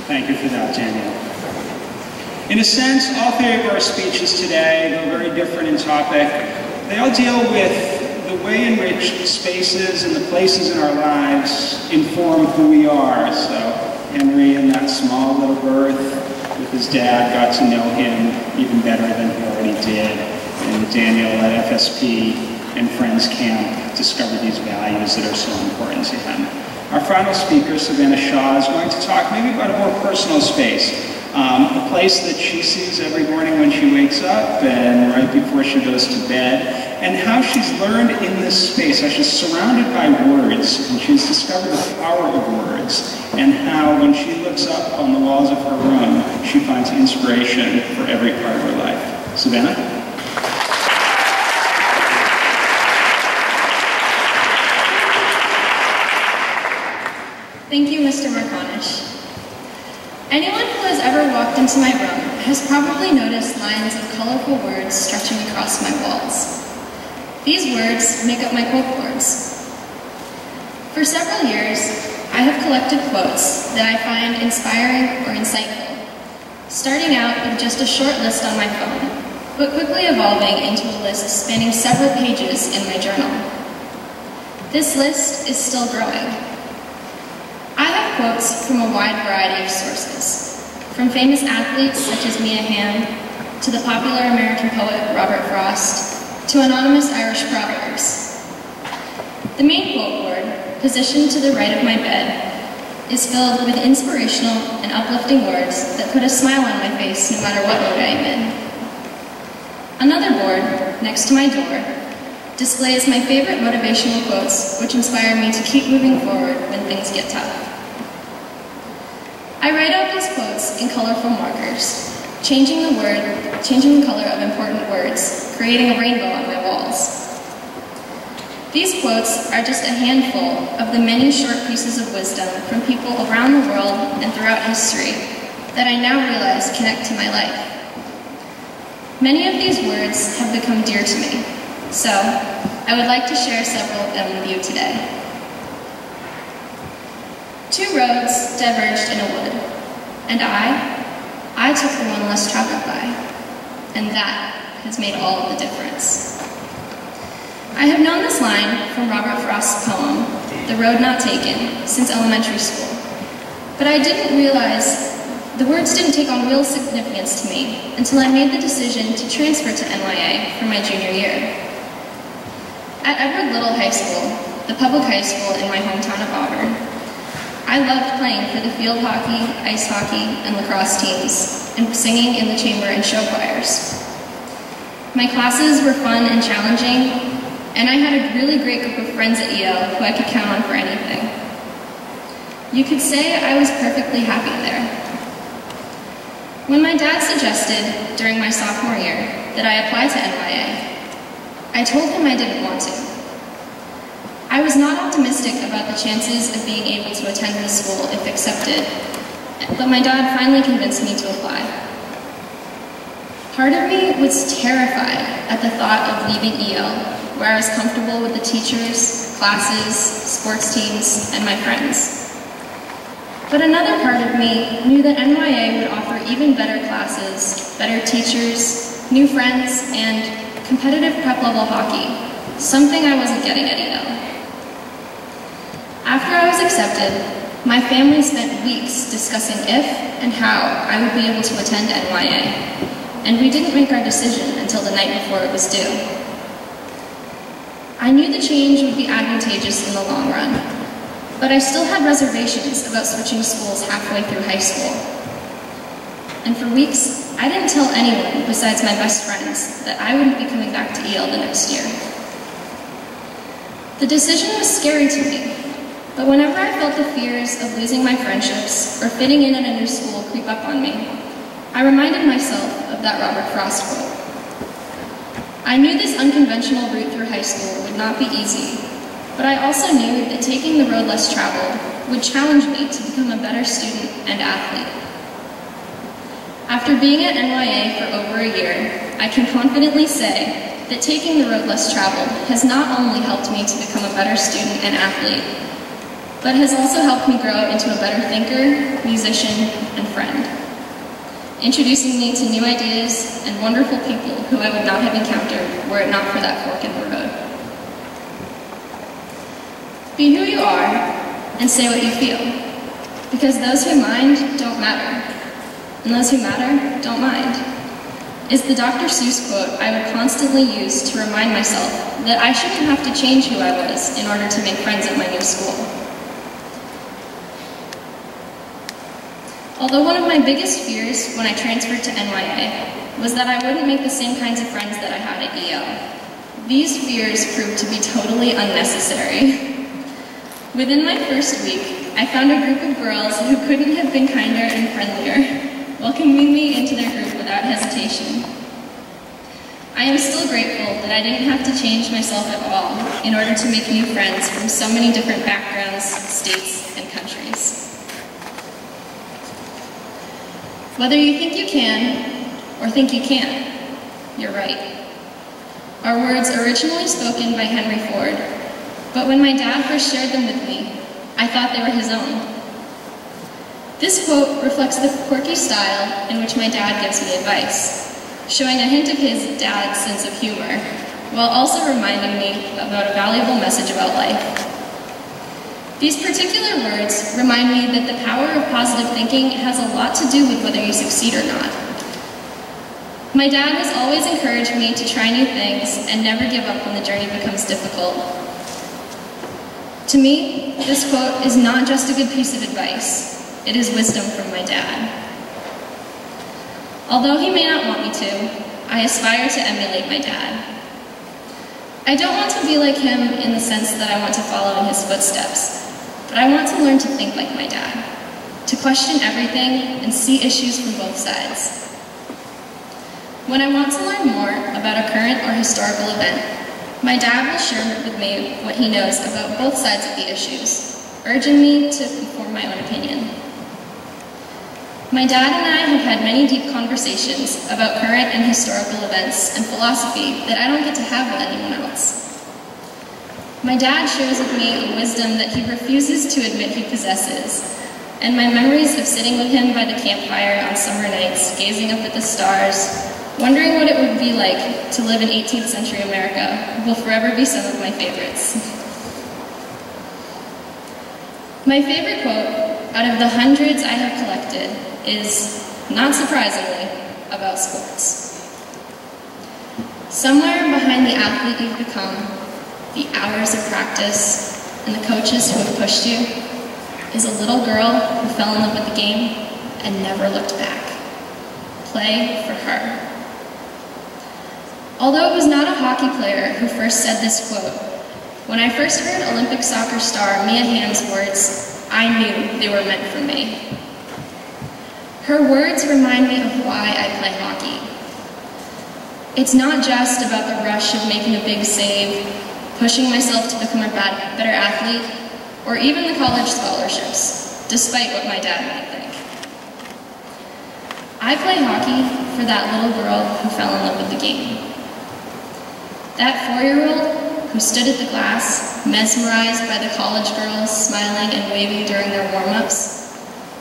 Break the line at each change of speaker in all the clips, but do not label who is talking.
Thank you for that, Daniel. In a sense, all three of our speeches today, though very different in topic, they all deal with the way in which spaces and the places in our lives inform who we are. So Henry, in that small little berth with his dad, got to know him even better than he already did. And Daniel at FSP and Friends Camp discovered these values that are so important to him. Our final speaker, Savannah Shaw, is going to talk maybe about a more personal space. A place that she sees every morning when she wakes up and right before she goes to bed, and how she's learned in this space, how she's surrounded by words, and she's discovered the power of words, and how when she looks up on the walls of her room, she finds inspiration for every part of her life. Savannah?
Thank you, Mr. Marconish. Anyone who has ever walked into my room has probably noticed lines of colorful words stretching across my walls. These words make up my quote boards. For several years, I have collected quotes that I find inspiring or insightful, starting out with just a short list on my phone, but quickly evolving into a list spanning several pages in my journal. This list is still growing. I have quotes from a wide variety of sources, from famous athletes such as Mia Hamm, to the popular American poet Robert Frost, to anonymous Irish proverbs. The main quote board, positioned to the right of my bed, is filled with inspirational and uplifting words that put a smile on my face no matter what mood I am in. Another board, next to my door, displays my favorite motivational quotes which inspire me to keep moving forward when things get tough. I write out these quotes in colorful markers, changing the color of important words, creating a rainbow on my walls. These quotes are just a handful of the many short pieces of wisdom from people around the world and throughout history that I now realize connect to my life. Many of these words have become dear to me, so I would like to share several of them with you today. Two roads diverged in a wood, and I took the one less traveled by, and that has made all of the difference. I have known this line from Robert Frost's poem, The Road Not Taken, since elementary school, but I didn't realize the words didn't take on real significance to me until I made the decision to transfer to NYA for my junior year. At Edward Little High School, the public high school in my hometown of Auburn, I loved playing for the field hockey, ice hockey, and lacrosse teams, and singing in the chamber and show choirs. My classes were fun and challenging, and I had a really great group of friends at EL who I could count on for anything. You could say I was perfectly happy there. When my dad suggested, during my sophomore year, that I apply to NYA, I told him I didn't want to. I was not optimistic about the chances of being able to attend this school if accepted, but my dad finally convinced me to apply. Part of me was terrified at the thought of leaving EL, where I was comfortable with the teachers, classes, sports teams, and my friends. But another part of me knew that NYA would offer even better classes, better teachers, new friends, and competitive prep level hockey, something I wasn't getting at EL. After I was accepted, my family spent weeks discussing if and how I would be able to attend NYA, and we didn't make our decision until the night before it was due. I knew the change would be advantageous in the long run, but I still had reservations about switching schools halfway through high school. And for weeks, I didn't tell anyone besides my best friends that I wouldn't be coming back to EL the next year. The decision was scary to me, but whenever I felt the fears of losing my friendships or fitting in at a new school creep up on me, I reminded myself of that Robert Frost quote. I knew this unconventional route through high school would not be easy, but I also knew that taking the road less traveled would challenge me to become a better student and athlete. After being at NYA for over a year, I can confidently say that taking the road less traveled has not only helped me to become a better student and athlete, but has also helped me grow into a better thinker, musician, and friend, introducing me to new ideas and wonderful people who I would not have encountered were it not for that fork in the road. Be who you are and say what you feel, because those who mind don't matter, and those who matter don't mind, is the Dr. Seuss quote I would constantly use to remind myself that I shouldn't have to change who I was in order to make friends at my new school. Although one of my biggest fears when I transferred to NYA was that I wouldn't make the same kinds of friends that I had at EL, these fears proved to be totally unnecessary. Within my first week, I found a group of girls who couldn't have been kinder and friendlier, welcoming me into their group without hesitation. I am still grateful that I didn't have to change myself at all in order to make new friends from so many different backgrounds, states, and countries. Whether you think you can or think you can't, you're right. Our words originally spoken by Henry Ford, but when my dad first shared them with me, I thought they were his own. This quote reflects the quirky style in which my dad gives me advice, showing a hint of his dad's sense of humor, while also reminding me about a valuable message about life. These particular words remind me that the power of positive thinking has a lot to do with whether you succeed or not. My dad has always encouraged me to try new things and never give up when the journey becomes difficult. To me, this quote is not just a good piece of advice. It is wisdom from my dad. Although he may not want me to, I aspire to emulate my dad. I don't want to be like him in the sense that I want to follow in his footsteps, but I want to learn to think like my dad, to question everything and see issues from both sides. When I want to learn more about a current or historical event, my dad will share with me what he knows about both sides of the issues, urging me to form my own opinion. My dad and I have had many deep conversations about current and historical events and philosophy that I don't get to have with anyone else. My dad shares with me a wisdom that he refuses to admit he possesses, and my memories of sitting with him by the campfire on summer nights, gazing up at the stars, wondering what it would be like to live in 18th century America, will forever be some of my favorites. My favorite quote, out of the hundreds I have collected, is, not surprisingly, about sports. Somewhere behind the athlete you've become, the hours of practice, and the coaches who have pushed you, is a little girl who fell in love with the game and never looked back. Play for her. Although it was not a hockey player who first said this quote, when I first heard Olympic soccer star Mia Hamm's words, I knew they were meant for me. Her words remind me of why I play hockey. It's not just about the rush of making a big save, pushing myself to become a better athlete, or even the college scholarships, despite what my dad might think. I play hockey for that little girl who fell in love with the game. That 4-year-old who stood at the glass, mesmerized by the college girls smiling and waving during their warm-ups,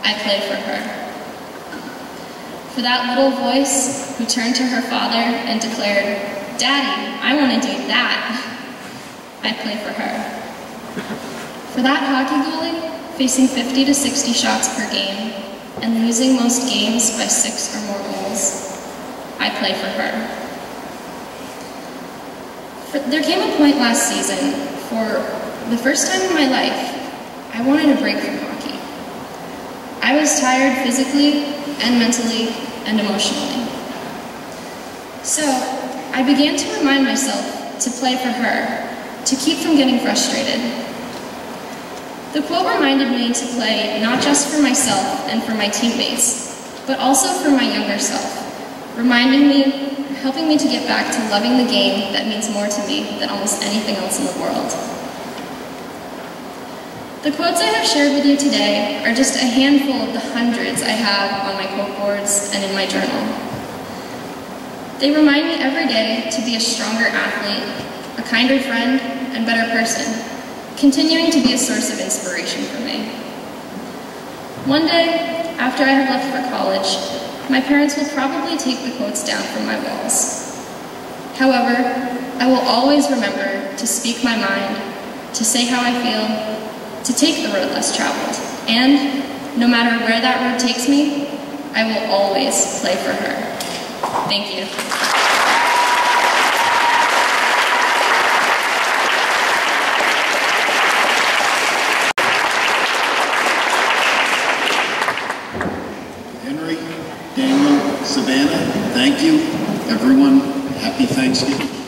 I play for her. For that little voice who turned to her father and declared, "Daddy, I want to do that," I play for her. For that hockey goalie facing 50 to 60 shots per game and losing most games by 6 or more goals, I play for her. There came a point last season, for the first time in my life, I wanted a break from hockey. I was tired physically and mentally and emotionally. So I began to remind myself to play for her, to keep from getting frustrated. The quote reminded me to play not just for myself and for my teammates, but also for my younger self, helping me to get back to loving the game that means more to me than almost anything else in the world. The quotes I have shared with you today are just a handful of the hundreds I have on my quote boards and in my journal. They remind me every day to be a stronger athlete, a kinder friend, and better person, continuing to be a source of inspiration for me. One day, after I have left for college, my parents will probably take the quotes down from my walls. However, I will always remember to speak my mind, to say how I feel, to take the road less traveled, and no matter where that road takes me, I will always play for her. Thank you.
Henry, Daniel, Savannah, thank you. Everyone, happy Thanksgiving.